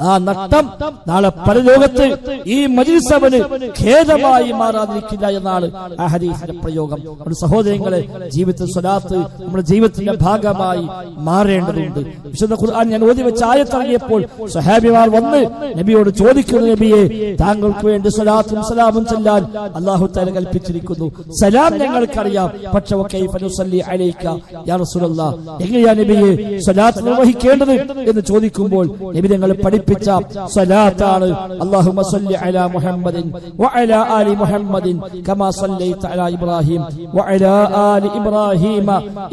A: ആ നഷ്ടം നാളെ പരലോകത്ത് ഈ മജ്ലിസ് അവന് ഖേദമായി മാറാതിരിക്കില്ല എന്നാണ് ആ ഹദീസിന്റെ പ്രയോഗം. നമ്മുടെ സഹോദരങ്ങളെ, ജീവിതത്തിൽ സ്വലാത്ത് നമ്മുടെ ജീവിതത്തിന്റെ ഭാഗമായി മാറേണ്ടതുണ്ട്. വിശുദ്ധ ഖുർആൻ ഞാൻ ഓതി വെച്ച ആയത്തിറങ്ങിയപ്പോൾ സ്വഹാബിമാർ വന്ന് നബിയോട് ചോദിക്കുന്നു, നബിയെ താങ്കൾക്ക് വേണ്ടി സ്വലാത്തും സലാമും ചൊല്ലാൻ അല്ലാഹു തആല കൽപ്പിച്ചിരിക്കുന്നു, സലാം ഞങ്ങൾക്കറിയാം, പക്ഷേ വകൈഫ നുസല്ലി അലൈക യാ റസൂലല്ലാഹ്, എങ്ങനെയാ നബിയെ സ്വലാത്ത് നിർവഹിക്കേണ്ടത് എന്ന് ചോദിക്കുമ്പോൾ നബി ഞങ്ങൾ പഠിപ്പിച്ച സ്വലാത്താണ് അല്ലാഹുമ്മ സല്ലി അലാ മുഹമ്മദിൻ വഅലാ ആലി മുഹമ്മദിൻ കമാ സല്ലൈത അലാ ഇബ്രാഹിം വഅലാ ആലി ഇബ്രാഹിം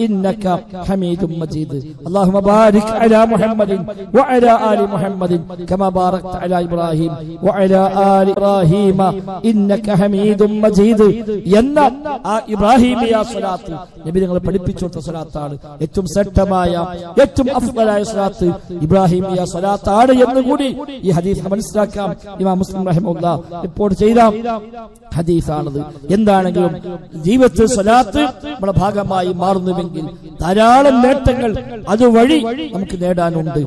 A: ഇന്നക ഹമീദും മജീദ്. അല്ലാഹുമ്മ ബാരിക് അലാ മുഹമ്മദിൻ വഅലാ ആലി മുഹമ്മദിൻ കമാ ബാറക്ത അലാ ഇബ്രാഹിം വഅലാ ആലി ഇബ്രാഹിം ഇന്നക ഹമീദും മജീദ് എന്ന ആ ഇബ്രാഹിമിയ സ്വലാത്ത് നബി ഞങ്ങൾ പഠിപ്പിച്ച സ്വലാത്താണ്. ഏറ്റവും ശ്രേഷ്ഠമായ ഏറ്റവും അഫ്ളലായ സ്വലാത്ത് ഇബ്രാഹിമിയ സ്വലാത്താണ് എന്ന് കൂടി ഈ ഹദീസ് മനസ്സിലാക്കാം. ഇമാം മുസ്ലിം റഹിമഹുല്ലാഹ് റിപ്പോർട്ട് ചെയ്ത ഹദീസാണത്. എന്താണെങ്കിലും ജീവിതത്തിൽ സ്വലാത്ത് നമ്മുടെ ഭാഗമായി മാറുന്നുവെങ്കിൽ ധാരാളം നേട്ടങ്ങൾ അതുവഴി നമുക്ക് നേടാനുണ്ട്.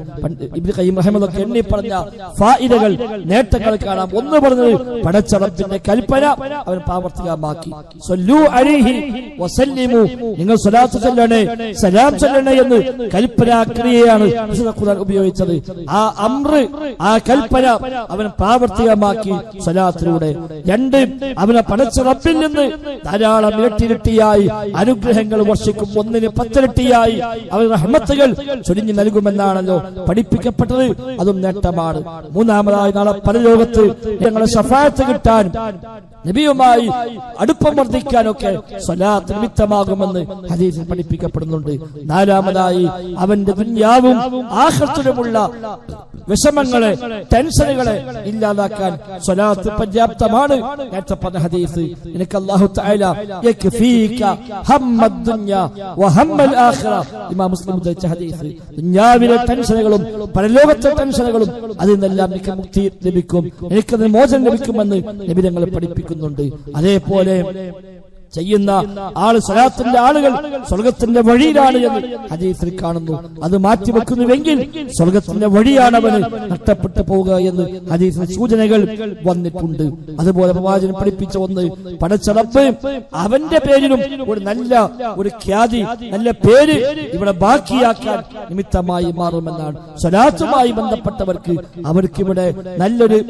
A: ഇബ്നു ഖയ്യിം റഹിമഹുള്ളാഹ് എണ്ണി പറഞ്ഞ ഫായിദകൾ, നേട്ടങ്ങൾ കാണാം. ഒന്ന് പറഞ്ഞത് പടച്ച റബ്ബിന്റെ കൽപ്പന അവൻ പ്രാവർത്തികമാക്കി. സല്ലു അലൈഹി വസല്ലിമു, നിങ്ങൾ സ്വലാത്ത് ചൊല്ലണേ, സലാം ചൊല്ലണേ എന്ന് കൽപ്പനാ ക്രിയയാണ് വിശുദ്ധ ഖുർആൻ ഉപയോഗിച്ചത്. ആ അംർ, ആ കൽപ്പന അവൻ പ്രാവർത്തികമാക്കി സ്വലാത്തിലൂടെ. രണ്ട്, അവനെ പടച്ച റബ്ബിൽ നിന്ന് ധാരാളം ഇരട്ടിയായി അനുഗ്രഹങ്ങൾ വർഷിക്കും. ഒന്നിന് 10 ഇരട്ടിയായി അവൻ റഹ്മത്തുകൾ ചൊരിഞ്ഞു നൽകുമെന്നാണല്ലോ പഠിപ്പിക്കപ്പെട്ടത്. അതും നേട്ടമാണ്. മൂന്നാമതായി നാളെ പരലോകത്ത് ഞങ്ങളെ ശഫാഅത്ത് കിട്ടാൻ, നബിയുമായി അടുപ്പം വർദ്ധിക്കാനൊക്കെ സ്വലാത്ത് നിമിത്തമാകുമെന്ന് ഹദീസിൽ പഠിപ്പിക്കപ്പെടുന്നുണ്ട്. നാലാമതായി അവന്റെ ദുനിയാവും ആഖിറത്തിലുമുള്ള വിഷമങ്ങളെ, ടെൻഷനുകളെ ഇല്ലാതാക്കാൻ സ്വലാത്ത് പര്യാപ്തമാണ്. നേരത്തെ പറഞ്ഞ ഹദീസ്, നിനക്ക് അല്ലാഹു തആല യക്ഫീക ഹമ്മദ് ദുനിയ വഹമ്മൽ ആഖിറ, ഇമാം മുസ്ലിം ഉദ്ധരിച്ച ഹദീസ്. ദുനിയാവിലെ ടെൻഷനുകളും പരലോകത്തെ ടെൻഷനുകളും അതിൽ നിന്നെല്ലാം നിനക്ക് മുക്തി ലഭിക്കും, നിനക്കതിന് മോചനം ലഭിക്കുമെന്ന് നബി തങ്ങൾ പഠിപ്പിക്കുന്നുണ്ട്. അതേപോലെ ചെയ്യുന്ന ആള്, സ്വലാത്തിന്റെ ആളുകൾ സ്വർഗത്തിന്റെ വഴിയിലാണ് എന്ന് ഹദീസിൽ കാണുന്നു. അത് മാറ്റിവെക്കുന്നുവെങ്കിൽ സ്വർഗത്തിന്റെ വഴിയാണ് അവന് നഷ്ടപ്പെട്ടു പോവുക എന്ന് ഹദീസിൽ സൂചനകൾ വന്നിട്ടുണ്ട്. അതുപോലെ പ്രവാചകൻ പഠിപ്പിച്ച ഒന്ന്, പടച്ച റബ്ബ് അവന്റെ പേരിലും ഒരു നല്ല ഒരു ഖ്യാതി, നല്ല പേര് ഇവിടെ ബാക്കിയാക്കാൻ നിമിത്തമായി മാറുമെന്നാണ്. സ്വലാത്തുമായി ബന്ധപ്പെട്ടവർക്ക് അവർക്കിവിടെ നല്ലൊരു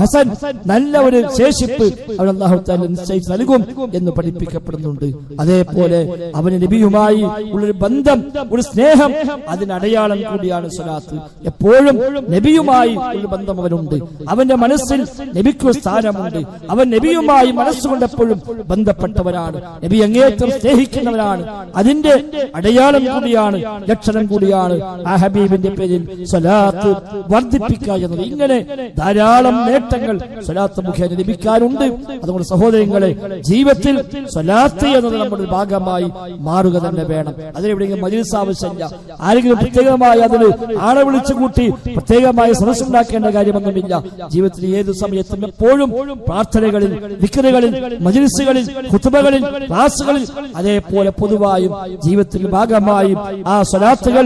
A: ഹസൻ, നല്ല ഒരു ശേഷിപ്പ് അവർ അല്ലാഹു തആല നിശ്ചയിച്ച് നൽകും എന്ന് പഠിപ്പിക്കപ്പെടുന്നുണ്ട്. അതേപോലെ അവന് നബിയുമായി ഉള്ളൊരു ബന്ധം, ഒരു സ്നേഹം, അതിനടയാളം കൂടിയാണ് സ്വലാത്ത്. എപ്പോഴും നബിയുമായി ഒരു ബന്ധം അവനുണ്ട്. അവന്റെ മനസ്സിൽ നബിക്ക് സ്ഥാനമുണ്ട്. അവൻ നബിയുമായി മനസ്സുകൊണ്ട് എപ്പോഴും ബന്ധപ്പെട്ടവനാണ്. നബി അങ്ങേയറ്റം സ്നേഹിക്കുന്നവനാണ്. അതിന്റെ അടയാളം കൂടിയാണ്, ലക്ഷണം കൂടിയാണ് ആ ഹബീബിന്റെ പേരിൽ സ്വലാത്ത് വർദ്ധിപ്പിക്കുക എന്നത്. ഇങ്ങനെ ധാരാളം നേട്ടങ്ങൾ സ്വലാത്ത് മുഖേന ലഭിക്കാറുണ്ട്. അതുകൊണ്ട് സഹോദരങ്ങളെ, ജീവിതത്തിൽ സ്വലാത്ത് എന്നത് നമ്മുടെ ഭാഗമായി മാറുക തന്നെ വേണം. അതിനെവിടെയെങ്കിലും മജ്‌ലിസ് ആവശ്യമില്ല. ആരെങ്കിലും പ്രത്യേകമായി അതിന് ആളെ വിളിച്ചു കൂട്ടി പ്രത്യേകമായി സദസ്സുണ്ടാക്കേണ്ട കാര്യമൊന്നുമില്ല. ജീവിതത്തിൽ ഏത് സമയത്തും എപ്പോഴും പ്രാർത്ഥനകളിൽ, ദിക്റുകളിൽ, മജ്‌ലിസുകളിൽ, ഖുതുബകളിൽ, ക്ലാസുകളിൽ, അതേപോലെ പൊതുവായും ജീവിതത്തിൽ ഭാഗമായും ആ സ്വലാത്തുകൾ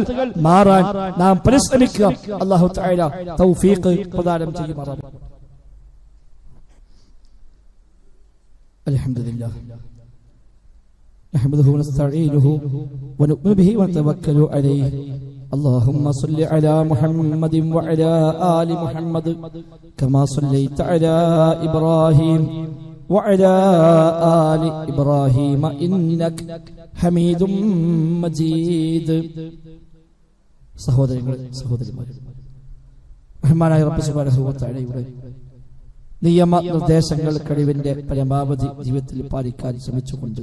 A: മാറാൻ നാം പരിശ്രമിക്കുക. അല്ലാഹു തആല തൗഫീഖ് പ്രദാനം ചെയ്യുമാറാകട്ടെ. الحمدلله نحمده ونستعينه ونؤمن به ونتوكل عليه اللهم صل على محمد وعلى آل محمد كما صليت على إبراهيم وعلى آل إبراهيم إنك حميد مجيد. സഹോദരങ്ങളെ, സഹോദരിമാരെ, റഹ്മാനായ റബ്ബ് സുബ്ഹാനഹു വ തആലയുടെ നിയമ നിർദ്ദേശങ്ങൾ കഴിവിന്റെ പരമാവധി ജീവിതത്തിൽ പാലിക്കാൻ ശ്രമിച്ചുകൊണ്ട്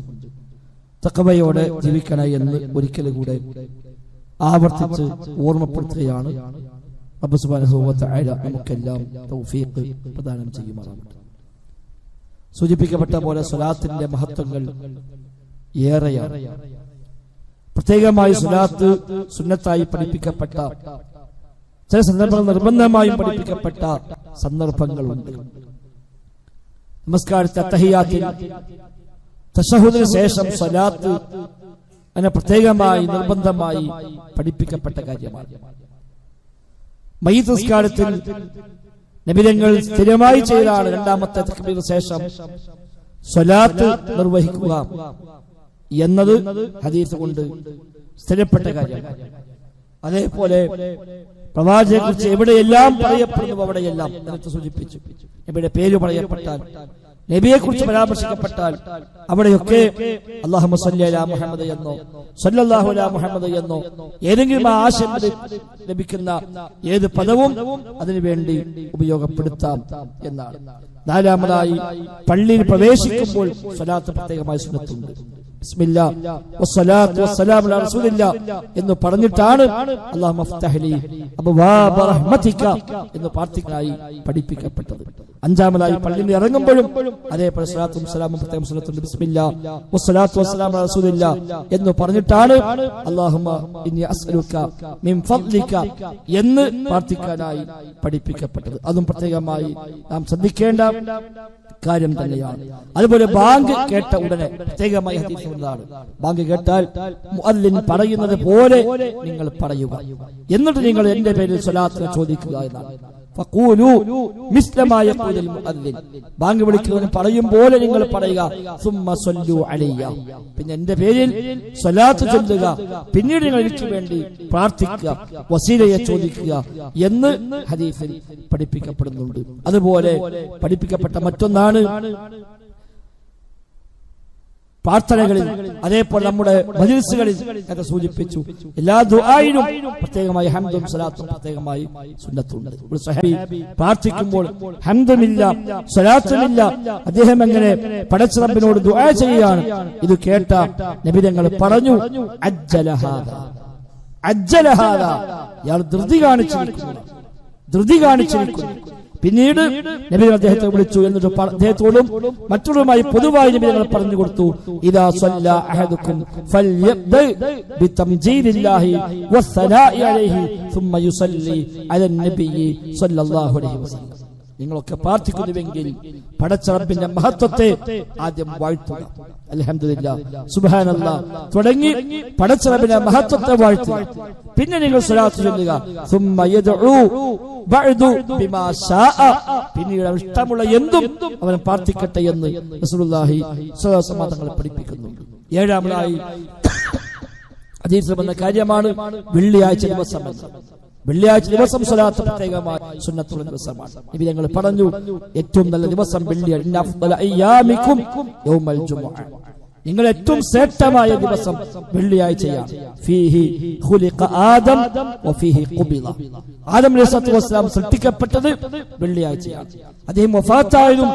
A: തഖ്വയോടെ ജീവിക്കണേ എന്ന് ഒരിക്കൽ കൂടെ ആവർത്തിച്ച് ഓർമ്മപ്പെടുത്തുകയാണ്. റബ്ബ് സുബ്ഹാനഹു വ തആല നമുക്കെല്ലാം തൗഫീഖ് പ്രദാനം ചെയ്യുമാറാകട്ടെ. സൂചിപ്പിക്കപ്പെട്ട പോലെ സ്വലാത്തിന്റെ മഹത്വങ്ങൾ ഏറെയാണ്. പ്രത്യേകമായി സ്വലാത്ത് സുന്നത്തായി പഠിപ്പിക്കപ്പെട്ട ചില സന്ദർഭങ്ങൾ നിർബന്ധമായും പഠിപ്പിക്കപ്പെട്ട സന്ദർഭങ്ങളുണ്ട്. നമസ്കാരത്തെ തഹിയ്യാത്തിൽ തശഹുദിന് ശേഷം സ്വലാത്ത് അതിനെ പ്രത്യേകമായി നിർബന്ധമായി പഠിപ്പിക്കപ്പെട്ട കാര്യമാണ്. മയ്യിത്ത് നിസ്കാരത്തിൽ നബിതങ്ങൾ സ്ഥിരമായി ചെയ്താണ് രണ്ടാമത്തെ തക്ബീറിന് ശേഷം സ്വലാത്ത് നിർവഹിക്കുക എന്നത് ഹദീസ് കൊണ്ട് സ്ഥിരപ്പെട്ട കാര്യമാണ്. അതേപോലെ പ്രവാചകനെ കുറിച്ച് എവിടെയെല്ലാം പറയപ്പെടുന്നു അവിടെയെല്ലാം നേരത്തെ സൂചിപ്പിച്ചു, നബിയുടെ പേര് പറയപ്പെട്ടാൽ, നബിയെ കുറിച്ച് പരാമർശിക്കപ്പെട്ടാൽ അവിടെയൊക്കെ അല്ലാഹുമ്മ സ്വല്ലി അലാ മുഹമ്മദ് എന്നോ സ്വല്ലല്ലാഹു അലാ മുഹമ്മദ് എന്നോ ഏതെങ്കിലും ആശയം ലഭിക്കുന്ന ഏത് പദവും അതിനുവേണ്ടി ഉപയോഗപ്പെടുത്താം എന്നാണ്. നാലാമതായി പള്ളിയിൽ പ്രവേശിക്കുമ്പോൾ സ്വലാത്ത് പ്രത്യേകമായി സുന്നത്തുണ്ട്. ബിസ്മില്ലാ വസ്സലാത്തു വസ്സലാമു അലാ റസൂലില്ലാ എന്ന് പറഞ്ഞിട്ടാണ് അല്ലാഹുമ്മ ഫ്തഹ് ലി അബ്വാബ റഹ്മതിക എന്ന് പ്രാർത്ഥിക്കാനായി പഠിപ്പിക്കപ്പെട്ടത്. അഞ്ചാമതായി പള്ളിയിൽ നിന്ന് ഇറങ്ങുമ്പോഴും അതേപോലെ സ്വലാത്തും സലാമും പ്രത്യേകം സ്വലത്തുണ്ട് ബിസ്മില്ലാ വസ്സലാത്തു വസ്സലാമു അലാ റസൂലില്ലാ എന്ന് പറഞ്ഞിട്ടാണ് അല്ലാഹുമ്മ ഇന്നി അസ്അലുക മിൻ ഫദ്ലിക എന്ന് പ്രാർത്ഥിക്കാനായി പഠിപ്പിക്കപ്പെട്ടത്. അതും പ്രത്യേകമായി നാം ശ്രദ്ധിക്കേണ്ട കാര്യം തന്നെയാണ്. അതുപോലെ ബാങ്ക് കേട്ട ഉടനെ പ്രത്യേകമായി ഹദീസ് ഉള്ളതാണ്, ബാങ്ക് കേട്ടാൽ മുഅദ്ദിൻ പറയുന്നത് പോലെ നിങ്ങൾ പറയുക, എന്നിട്ട് നിങ്ങൾ എന്റെ പേരിൽ സ്വലാത്ത് ചോദിക്കുക എന്നാണ്. ഫഖൂലു മിസ്ല മാ യഖൂലുൽ മുഅദ്ദിൻ, ബാങ്ക് വിളിക്കുന്നവൻ പറയും പോലെ നിങ്ങൾ പറയുക. സുമ്മ സ്വല്ലു അലയ്യ, പിന്നെ എന്റെ പേരിൽ സ്വലാത്ത് ചൊല്ലുക, പിന്നീട് നിങ്ങൾ എനിക്ക് വേണ്ടി പ്രാർത്ഥിക്കുക, വസീലയെ ചോദിക്കുക എന്ന് ഹദീസിൽ പഠിപ്പിക്കപ്പെടുന്നുണ്ട്. അതുപോലെ പഠിപ്പിക്കപ്പെട്ട മറ്റൊന്നാണ് പ്രാർത്ഥനകളിൽ, അതേപോലെ നമ്മുടെ മജ്‌ലിസുകളിൽ അത് സൂചിപ്പിച്ചു, എല്ലാ ദുആയിലും പ്രത്യേകമായി ഹംദും സ്വലാത്തും പ്രത്യേകമായി സുന്നത്തുണ്ട്. ഒരു സഹാബി പ്രാർത്ഥിക്കുമ്പോൾ ഹംദുമില്ല സ്വലാത്തുമില്ല, അദ്ദേഹം എങ്ങനെ പടച്ച റബ്ബിനോട് ദുആ ചെയ്യുകയാണ്. ഇത് കേട്ട നബി തങ്ങൾ പറഞ്ഞു, അജ്ജലഹാദാ അജ്ജലഹാദാ, ഇയാൾ ധൃതി കാണിച്ചിരിക്കുന്നു. പിന്നീട് നബി അദ്ദേഹത്തെ വിളിച്ചു, എന്നിട്ട് അദ്ദേഹത്തോടും മറ്റുള്ളവരുമായി പൊതുവായി നബി തങ്ങൾ പറഞ്ഞു കൊടുത്തു, ഇദാ സ്വല്ലാ അഹദുക്കും ഫൽയബ്ദ ബിതംജീദില്ലാഹി വസ്സലാഇ അലൈഹി സുമ്മ യുസല്ലി അലൻ നബിയ്യി സ്വല്ലല്ലാഹു അലൈഹി വസല്ലം. നിങ്ങളൊക്കെ പ്രാർത്ഥിക്കുന്നുവെങ്കിൽ പടച്ച റബ്ബിന്റെ മഹത്വത്തെ ആദ്യം വാഴ്ത്തുക, അൽഹംദുലില്ലാഹ് സുബ്ഹാനല്ലാഹ് തുടങ്ങി പടച്ച റബ്ബിന്റെ മഹത്വത്തെ വാഴ്ത്തുക. പിന്നെ നിങ്ങൾ സ്വലാത്ത് ചൊല്ലുക, സുമ്മ യദ്ഉ ബഅദു ബിമാ ശാഅ, പിന്നീട് ഇഷ്ടമുള്ള എന്തും അവൻ പ്രാർത്ഥിക്കട്ടെ എന്ന് റസൂലുള്ളാഹി സ്വല്ലല്ലാഹു അലൈഹി വസല്ലം തങ്ങൾ പഠിപ്പിക്കുന്നുണ്ട്. ഏഴാമതായി ഹദീസിൽ വന്ന കാര്യമാണ് വെള്ളിയാഴ്ച ദിവസം. വെള്ളിയാഴ്ച ദിവസം സ്വലാത്ത് പ്രത്യേകമായി സുന്നത്തുള്ള ദിവസമാണ്. നബി തങ്ങൾ പറഞ്ഞു, ഏറ്റവും നല്ല ദിവസം വെള്ളിയാഴ്ച, ഇന്ന അഫ്ദല അയ്യാമികും യൗമൽ ജുമുഅ, നിങ്ങൾ ഏറ്റവും ശ്രേഷ്ഠമായ ദിവസം വെള്ളിയാഴ്ചയാണ്. ഫീഹി ഖുലിഖ ആദം വഫീഹി ഖുബിള, ആദം അലൈഹിസ്സലാത്തു വസ്സലാം സൃഷ്ടിക്കപ്പെട്ടത് വെള്ളിയാഴ്ചയാണ്. അദ്ദേഹം വഫാത്തായതും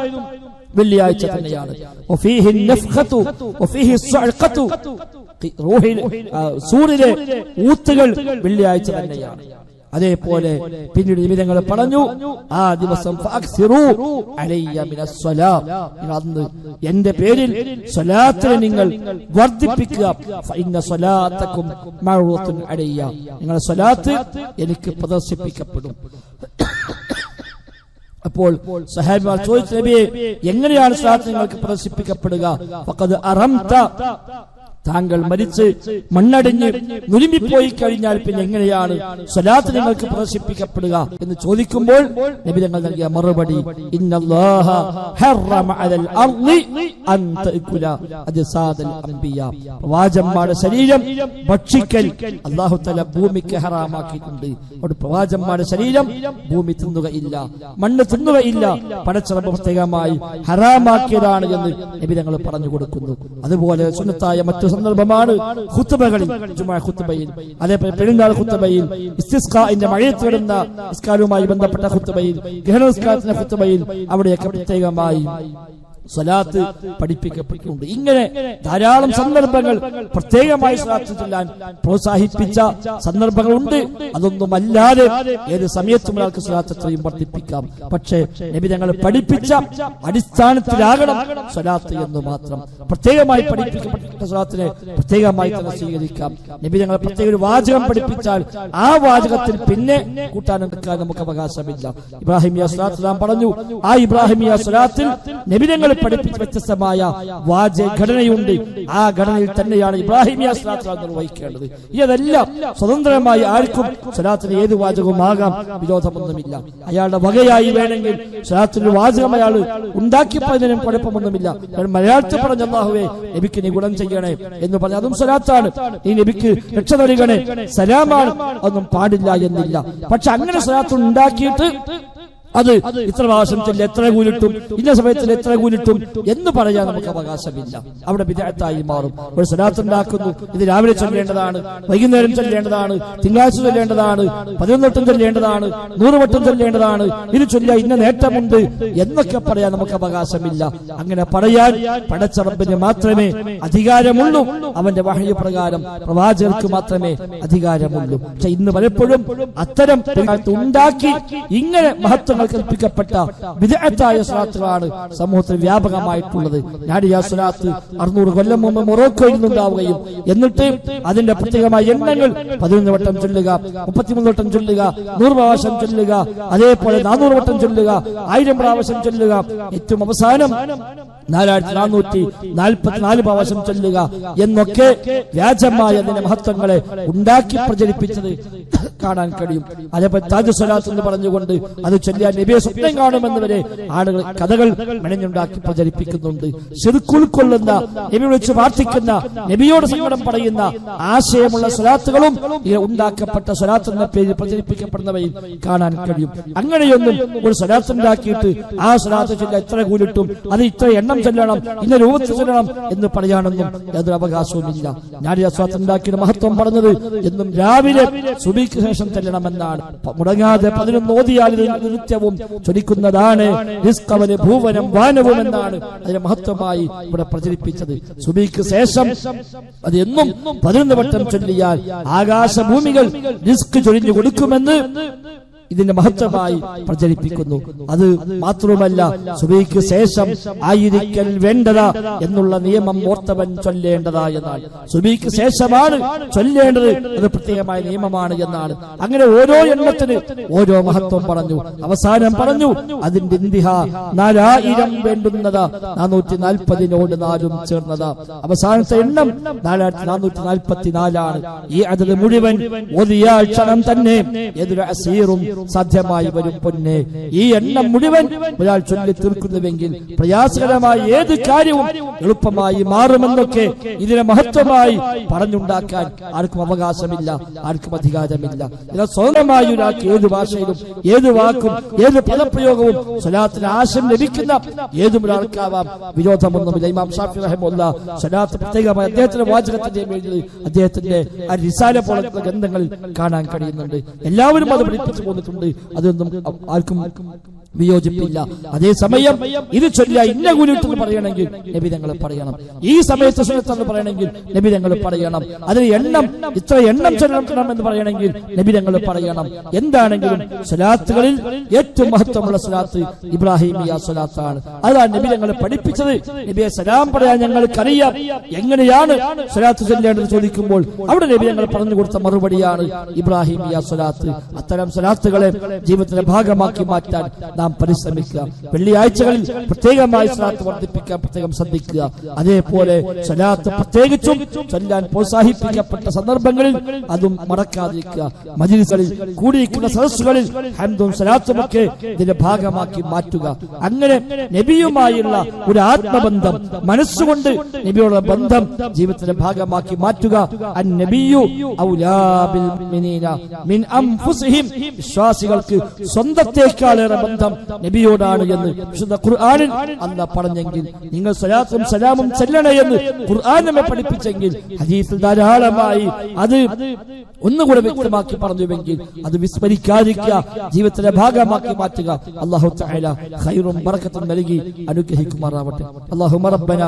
A: വെള്ളിയാഴ്ച തന്നെയാണ്. വഫീഹി നഫ്ഖതു വഫീഹി സ്വഅഖതു, സൂറിലെ ഊത്തുകൾ വെള്ളിയാഴ്ച തന്നെയാണ്. അതേപോലെ പിന്നീട് നിമിതങ്ങൾ പറഞ്ഞു, ആ ദിവസം അന്ന് എന്റെ പേരിൽ സ്വലാത്തിനെ നിങ്ങൾ വർദ്ധിപ്പിക്കുക, നിങ്ങളുടെ സ്വലാത്ത് എനിക്ക് പ്രദർശിപ്പിക്കപ്പെടും. അപ്പോൾ സഹാബിമാർ ചോദിച്ചു, നബിയെ എങ്ങനെയാണ് സ്വലാത്ത് നിങ്ങൾക്ക് പ്രദർശിപ്പിക്കപ്പെടുക? ഫഖദ് അറംത, താങ്കൾ മരിച്ച് മണ്ണടിഞ്ഞ് നുരുമ്പിപ്പോയി കഴിഞ്ഞാൽ പിന്നെ എങ്ങനെയാണ് സ്വലാത്ത് നിങ്ങൾക്ക് പ്രദർശിപ്പിക്കപ്പെടുക എന്ന് ചോദിക്കുമ്പോൾ നബി തങ്ങൾ നൽകിയ മറുപടി, ഇന്നല്ലാഹ ഹറമ അലൽ അർളി അൻ തഅകുല അജ്സാദൽ അംബിയാ, പ്രവാചകന്മാരുടെ ശരീരം ഭക്ഷിക്കൽ അല്ലാഹു തആല ഭൂമിക്ക് ഹറാമാക്കിയിട്ടുണ്ട്. അവിടെ പ്രവാചകന്മാരുടെ ശരീരം ഭൂമി തിന്നുകയില്ല, മണ്ണ് തിന്നുകയില്ല, പടച്ച റബ്ബ് പ്രത്യേകമായി ഹറാമാക്കിയതാണ് എന്ന് നബി തങ്ങൾ പറഞ്ഞു കൊടുക്കുന്നു. അതുപോലെ സുന്നത്തായ മറ്റു സന്ദർഭമാണ് ഖുത്ബകളിൽ, ജുമുഅ ഖുത്ബയിൽ, അതേപോലെ പെരുന്നാൾ ഖുത്ബയിൽ, ഇസ്തിസ്ഖാഇന്റെ മഴയത്ത് വരുന്ന നിസ്കാരവുമായി ബന്ധപ്പെട്ട ഖുത്ബയിൽ, ഗ്രഹണ നിസ്കാരത്തിന്റെ ഖുത്ബയിൽ, അവിടെയൊക്കെ പ്രത്യേകമായി സ്വലാത്ത് പഠിപ്പിക്കപ്പെട്ടിട്ടുണ്ട്. ഇങ്ങനെ ധാരാളം സന്ദർഭങ്ങൾ പ്രത്യേകമായി സ്വലാത്ത് ചൊല്ലാൻ പ്രോത്സാഹിപ്പിച്ച സന്ദർഭങ്ങളുണ്ട്. അതൊന്നുമല്ലാതെ ഏത് സമയത്തും ഒരാൾക്ക് സ്വലാത്ത് എത്രയും വർദ്ധിപ്പിക്കാം. പക്ഷേ നബി തങ്ങൾ പഠിപ്പിച്ച അടിസ്ഥാനത്തിലാകണം സ്വലാത്ത് എന്ന് മാത്രം. പ്രത്യേകമായി പഠിപ്പിക്കപ്പെട്ട സ്വലാത്തിനെ പ്രത്യേകമായി തന്നെ സ്വീകരിക്കാം. നബി തങ്ങൾ പ്രത്യേക ഒരു വാചകം പഠിപ്പിച്ചാൽ ആ വാചകത്തിൽ പിന്നെ കൂട്ടാനും എടുക്കാൻ നമുക്ക് അവകാശമില്ല. ഇബ്രാഹിമിയ സ്വലാത്ത് നാം പറഞ്ഞു, ആ ഇബ്രാഹിമിയ സ്വലാത്തിൽ നബി തങ്ങൾ പഠിപ്പിച്ച വ്യത്യസ്തമായ വാചക ഘടനയുണ്ട്. ആ ഘടനയിൽ തന്നെയാണ് ഇബ്രാഹിമിയ സ്വലാത്ത് നിർവഹിക്കേണ്ടത്. ഇതെല്ലാം സ്വതന്ത്രമായി ആർക്കും സ്വലാത്തിന് ഏത് വാചകവും ആകാം, വിരോധമൊന്നുമില്ല. അയാളുടെ വകയായി വേണമെങ്കിൽ സ്വലാത്തിന്റെ വാചകം അയാൾ ഉണ്ടാക്കിപ്പോയതിനും കുഴപ്പമൊന്നുമില്ല. മലയാളത്തിൽ പറഞ്ഞ അല്ലാഹുവേ നബിക്ക് നീ ഗുണം ചെയ്യണേ എന്ന് പറഞ്ഞ അതും സ്വലാത്താണ്. ഈ നബിക്ക് രക്ഷ നൽകണേ സലാമാണ്, അതൊന്നും പാടില്ല എന്നില്ല. പക്ഷെ അങ്ങനെ സ്വലാത്ത് ഉണ്ടാക്കിയിട്ട് അത് ഇത്ര പ്രാവശ്യം ചെല്ല് എത്ര കൂലിട്ടും ഇന്ന സമയത്തിൽ എത്ര കൂലിട്ടും എന്ന് പറയാൻ നമുക്ക് അവകാശമില്ല. അവിടെ ബിദ്അത്തായി മാറും. ഒരു സ്വലാത്ത് ഉണ്ടാക്കുന്നു, ഇത് രാവിലെ ചൊല്ലേണ്ടതാണ്, വൈകുന്നേരം ചൊല്ലേണ്ടതാണ്, തിങ്കളാഴ്ച ചൊല്ലേണ്ടതാണ്, 11 വട്ടം ചൊല്ലേണ്ടതാണ്, 100 വട്ടം ചൊല്ലേണ്ടതാണ്, ഇത് ചൊല്ലിയ ഇന്ന നേട്ടമുണ്ട് എന്നൊക്കെ പറയാൻ നമുക്ക് അവകാശമില്ല. അങ്ങനെ പറയാൻ പടച്ച റബ്ബിന് മാത്രമേ അധികാരമുള്ളൂ. അവന്റെ വഹ്യ് പ്രകാരം പ്രവാചകർക്ക് മാത്രമേ അധികാരമുള്ളൂ. പക്ഷെ ഇന്ന് പലപ്പോഴും അത്തരം ഉണ്ടാക്കി ഇങ്ങനെ മഹത്വം മഹത്വങ്ങൾ കൽപ്പിക്കപ്പെട്ട ബിദ്അത്തായ സ്വലാത്തുകളാണ് സമൂഹത്തിൽ വ്യാപകമായിട്ടുള്ളത്. നാരിയ സ്വലാത്ത് 600 കൊല്ലം മുമ്പ് മൊറോക്കോയിൽ നിന്നുണ്ടാവുകയും എന്നിട്ട് അതിന്റെ പ്രത്യേകമായ എണ്ണങ്ങൾ 11 വട്ടം ചൊല്ലുക, 33 വട്ടം ചൊല്ലുക, 100 പ്രാവശ്യം ചൊല്ലുക, അതേപോലെ 400 വട്ടം ചൊല്ലുക, 1000 പ്രാവശ്യം ചൊല്ലുക, ഏറ്റവും അവസാനം 4444 പ്രാവശ്യം ചൊല്ലുക എന്നൊക്കെ വ്യാജമായ അതിന്റെ മഹത്വങ്ങളെ ഉണ്ടാക്കി പ്രചരിപ്പിച്ചത് കാണാൻ കഴിയും. അതേപോലെ താജ് സ്വലാത്ത് എന്ന് പറഞ്ഞുകൊണ്ട് അത് ചൊല്ലിയാൽ നബിയെ സ്വപ്നം കാണുമെന്ന് വരെ ആളുകൾ കഥകൾ മെനഞ്ഞുണ്ടാക്കി പ്രചരിപ്പിക്കുന്നുണ്ട്. ശിർക്ക് ഉൾക്കൊള്ളുന്ന, നബി വിളിച്ച് പ്രാർത്ഥിക്കുന്ന, നബിയോട് സങ്കടം പറയുന്ന ആശയമുള്ള സ്വലാത്തുകളും ഉണ്ടാക്കപ്പെട്ട സ്വലാത്ത് എന്ന പേരിൽ പ്രചരിപ്പിക്കപ്പെടുന്നവയിൽ കാണാൻ കഴിയും. അങ്ങനെയൊന്നും ഒരു സ്വലാത്ത് ഉണ്ടാക്കിയിട്ട് ആ സ്വലാത്ത് ചൊല്ലാൻ ഇത്ര കൂലിട്ടും അത് ഇത്ര എണ്ണം ചെല്ലണം, ഇന്ന രൂപത്തിൽ ചെല്ലണം എന്ന് പറയാനൊന്നും യാതൊരു അവകാശവുമില്ല. നാരിയ സ്വലാത്ത് ഉണ്ടാക്കിയ മഹത്വം പറഞ്ഞത് എന്നും രാവിലെ സുബഹിക്ക് ശേഷം ചെല്ലണമെന്നാണ്. മുടങ്ങാതെ 11 ഓതിയാൽ നിത്യവും ചൊലിക്കുന്നതാണ് റിസ്കവന് ഭൂവനം വാനവും എന്നാണ് അതിന്റെ മഹത്വമായി ഇവിടെ പ്രചരിപ്പിച്ചത്. സുബഹിക്ക് ശേഷം അത് എന്നും 11 വട്ടം ചൊല്ലിയാൽ ആകാശഭൂമികൾ റിസ്ക് ചൊരിഞ്ഞു കൊടുക്കുമെന്ന് ഇതിന്റെ മഹത്വമായി പ്രചരിപ്പിക്കുന്നു. അത് മാത്രമല്ല, സുബഹിക്ക് ശേഷം ആയിരിക്കൽ വേണ്ടതാ എന്നുള്ള നിയമം ഓർത്തവൻ ചൊല്ലേണ്ടതാ എന്നാണ്. സുബഹിക്ക് ശേഷമാണ് ചൊല്ലേണ്ടത്, അത് പ്രത്യേകമായ നിയമമാണ് എന്നാണ്. അങ്ങനെ ഓരോ എണ്ണത്തിന് ഓരോ മഹത്വം പറഞ്ഞു. അവസാനം പറഞ്ഞു അതിന്റെ ഇന്തിഹ 4000 വേണ്ടുന്നതാ, 440നോട് 4 ചേർന്നതാ. അവസാനത്തെ എണ്ണം 4444 ഈ അതിൽ മുഴുവൻ ഓതിയാൽ ക്ഷണം തന്നെ ഏതൊരു അസീറും സാധ്യമായി വരും. പൊന്നെ, ഈ എണ്ണം മുഴുവൻ ഒരാൾ ചൊല്ലി തീർക്കുന്നുവെങ്കിൽ പ്രയാസകരമായ ഏത് കാര്യവും എളുപ്പമായി മാറുമെന്നൊക്കെ ഇതിനെ മഹത്വമായി പറഞ്ഞുണ്ടാക്കാൻ ആർക്കും അവകാശമില്ല, ആർക്കും അധികാരമില്ല. എന്നാൽ സ്വന്തമായി ഒരാൾക്ക് ഏത് ഭാഷയിലും ഏത് വാക്കും ഏത് പദപ്രയോഗവും സ്വലാത്തിന് ആശയം ലഭിക്കുന്ന ഏതും ഒരാൾക്കാവാം, വിരോധമൊന്നുമില്ല. ഇമാം ഷാഫി റഹിമഹുല്ലാ സ്വലാത്ത് പ്രത്യേകമായി അദ്ദേഹത്തിന്റെ വാചകത്തിന്റെ എഴുതി അദ്ദേഹത്തിന്റെ ആ റിസാല പോലത്തെ ഗ്രന്ഥങ്ങളിൽ കാണാൻ കഴിയുന്നുണ്ട്. എല്ലാവരും അത് പഠിപ്പിച്ചു പോന്നിട്ടുണ്ട്. അതൊന്നും ആർക്കും വിയോജിപ്പില്ല. അതേസമയം ഇത് ചൊല്ലിയ ഇന്ന കൂലിട്ടെന്ന് പറയണമെങ്കിൽ നബി തങ്ങൾ പറയണം. ഈ സമയത്ത് സുന്നത്തെന്ന് പറയണമെങ്കിൽ നബി തങ്ങൾ പറയണം. അതിന് എണ്ണം ഇത്ര എണ്ണം ചൊല്ലണം എന്ന് പറയണമെങ്കിൽ നബി തങ്ങൾ പറയണം. എന്താണെങ്കിലും സ്വലാത്തുകളിൽ ഏറ്റവും മഹത്വമുള്ള സ്വലാത്ത് ഇബ്രാഹിമിയ സ്വലാത്താണ്. അതാണ് നബി തങ്ങൾ പഠിപ്പിച്ചത്. നബിയെ സലാം പറയാൻ ഞങ്ങൾക്കറിയാം, എങ്ങനെയാണ് സ്വലാത്ത് ചൊല്ലേണ്ടത് ചോദിക്കുമ്പോൾ അവിടെ നബി തങ്ങൾ പറഞ്ഞു കൊടുത്ത മറുപടിയാണ് ഇബ്രാഹിമിയ സ്വലാത്ത്. അത്തരം സ്വലാത്തുകളെ ജീവിതത്തിന്റെ ഭാഗമാക്കി മാറ്റാൻ നാം പരിശ്രമിക്കുക. വെള്ളിയാഴ്ചകളിൽ പ്രത്യേകമായി സ്വലാത്ത് വർദ്ധിപ്പിക്കാൻ പ്രത്യേകം ശ്രദ്ധിക്കുക. അതേപോലെ സ്വലാത്ത് പ്രത്യേകിച്ചും ചൊല്ലാൻ പ്രോത്സാഹിപ്പിക്കപ്പെട്ട സന്ദർഭങ്ങളിൽ അതും മറക്കാതിരിക്കുക. മജ്‌ലിസുകളിൽ കൂടിയിരിക്കുന്ന സദസ്സുകളിൽ ഹംദും സ്വലാത്തുമൊക്കെ ഇതിന്റെ ഭാഗമാക്കി മാറ്റുക. അങ്ങനെ നബിയുമായുള്ള ഒരു ആത്മബന്ധം, മനസ്സുകൊണ്ട് നബിയോടുള്ള ബന്ധം ജീവിതത്തിന്റെ ഭാഗമാക്കി മാറ്റുക. അൻ-നബിയ്യു ഔലാ ബിൽ മുഅ്മിനീന മിൻ അൻഫുസിഹിം, വിശ്വാസികൾക്ക് സ്വന്തത്തേക്കാളേറെ ബന്ധം നബിയോടാണ് എന്ന് വിശുദ്ധ ഖുർആനിൽ അല്ലാഹ് പറഞ്ഞെങ്കിൽ, നിങ്ങൾ സ്വലാത്തും സലാമും ചൊല്ലണേ എന്ന് ഖുർആൻ നമ്മെ പഠിപ്പിച്ചെങ്കിൽ, ഹദീസിൽ ധാരാളമായി അത് ഒന്നുകൂടെ വ്യക്തമാക്കി പറഞ്ഞുവെങ്കിൽ അത് വിസ്മരിക്കാതിരിക്കുക, ജീവിതത്തിന്റെ ഭാഗമാക്കി മാറ്റുക. അല്ലാഹു തആല ഖൈറും ബറകത്തും നൽകി അനുഗ്രഹിക്കുമാറാവട്ടെ. അല്ലാഹുമ്മ റബ്ബന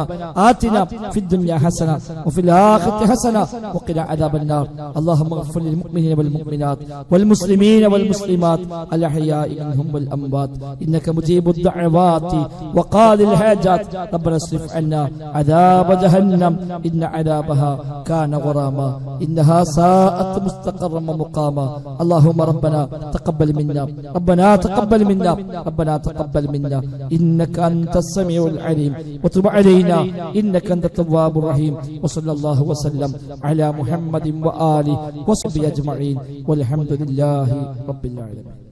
A: ആതിന ഫിദ് ദുനിയ ഹസന വഫിൽ ആഖിറതി ഹസന വഖിനാ അദാബന്നാർ. അല്ലാഹുമ്മ ഗ്ഫിർ ലിൽ മുഅ്മിനീന വൽ മുഅ്മിനാത്ത് വൽ മുസ്ലിമീന വൽ മുസ്ലിമാത്ത് അൽ അഹ്യാഇ മിൻഹും വൽ അംവാത് إنك مجيب الدعوات وقاضي الحاجات. ربنا اصرف عنا عذاب جهنم إن عذابها كان غراما إنها ساءت مستقرا ومقاما. اللهم ربنا تقبل منا، ربنا تقبل منا، ربنا تقبل منا إنك أنت السميع العليم وتب علينا إنك أنت التواب الرحيم. وصلى الله وسلم على محمد وآله وصحبه أجمعين والحمد لله رب العالمين.